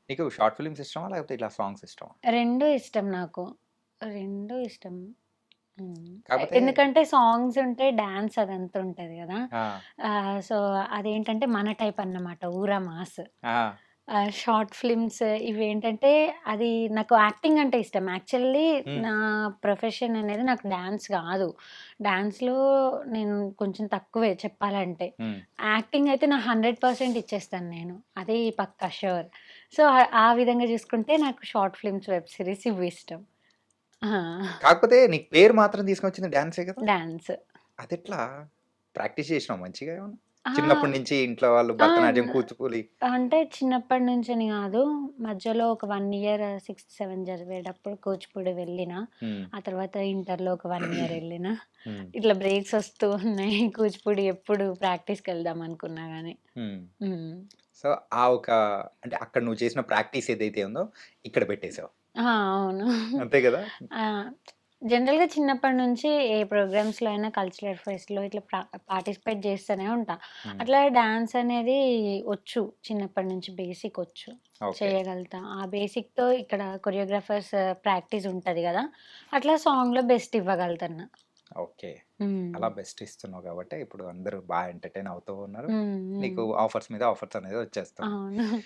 నీకు short films ఇష్టమా? లేకపోతే ఇట్లా సాంగ్స్ ఇష్టమా? 2 ఇష్టం నాకు. 2 ఇష్టం. హ్మ్. కాకపోతే ఎందుకంటే సాంగ్స్ ఉంటే డాన్స్ అదంతా ఉంటది గదా! ఆ! సో, అదేంటంటే మన టైప్ అన్నమాట. ఊరా మాస్. ఆ! షార్ట్ ఫిల్మ్స్ ఇవేంటంటే అది నాకు యాక్టింగ్ అంటే ఇష్టం. యాక్చువల్లీ హ్మ్. నా ప్రొఫెషన్ అనేది నాకు డాన్స్ గాదు. డాన్స్‌లో నేను కొంచెం తక్కువే చెప్పాలంటే. హ్మ్. యాక్టింగ్ అయితే నా 100% ఇచ్చేస్తాను నేను. అది పక్కా ష్యూర్. సో, ఆ విధంగా చూసుకుంటే నాకు షార్ట్ ఫిల్మ్స్, వెబ్ సీరీస్ ఇవి ఇష్టం. ఆ! కాకపోతే నీకు పేరు మాత్రం తీసుకొచ్చింది డాన్సే కదా! డాన్స్. అదెట్లా? ప్రాక్టీస్ చేసినావా మంచిగా ఏమన్నా? ఆ! చిన్నప్పటి నుంచి ఇంట్లో వాళ్ళు ఆ! భరతనాట్యం, కూచిపూడి అంటే చిన్నప్పటి నుంచని గాదు. మధ్యలో ఒక 1 ఇయర్ 6, 7 చదివేటప్పుడు కూచిపూడి వెళ్ళినా. హ్మ్. ఆ తర్వాత ఇంటర్‌లో ఒక 1 ఇయర్ ఎళ్ళినా. హ్మ్. ఇట్లా బ్రేక్స్ వస్తూ ఉన్నాయి. కూచిపూడి ఎప్పుడు ప్రాక్టీస్‌కెళ్దాం అనుకున్నా గాని. హ్మ్. హ్మ్. సో, ఆ ఒక అంటే అక్కడ నువ్వు చేసిన ప్రాక్టీస్ ఏదైతే ఉందో ఇక్కడ పెట్టేసావు. ఆ! అవును. అంతే గదా! ఆ! జనరల్‌గా చిన్నప్పటి నుంచి ఏ ప్రోగ్రామ్స్‌లో అయినా కల్చరల్ ఫెస్ట్‌లో ఇట్లా పార్టిసిపేట్ చేస్తూనే ఉంటా. హ్మ్. అట్లా డాన్స్ అనేది ఒచ్చు. చిన్నప్పటి నుంచి బేసిక్ ఒచ్చు. ఓకే. చేయగలుగుతా. ఆ బేసిక్‌తో ఇక్కడ కొరియోగ్రాఫర్స్ ప్రాక్టీస్ ఉంటది గదా! అట్లా సాంగ్‌లో బెస్ట్ ఇవ్వగలుగుతున్నా. ఓకే. హ్మ్. అలా బెస్ట్ ఇస్తున్నావు గాబట్టే ఇప్పుడు అందరూ బా ఎంటర్‌టైన్ అవుతూ ఉన్నారు. హ్మ్. హ్మ్. నీకు ఆఫర్స్ మీద ఆఫర్స్ అనేది వచ్చేస్తున్నాయి. అవును.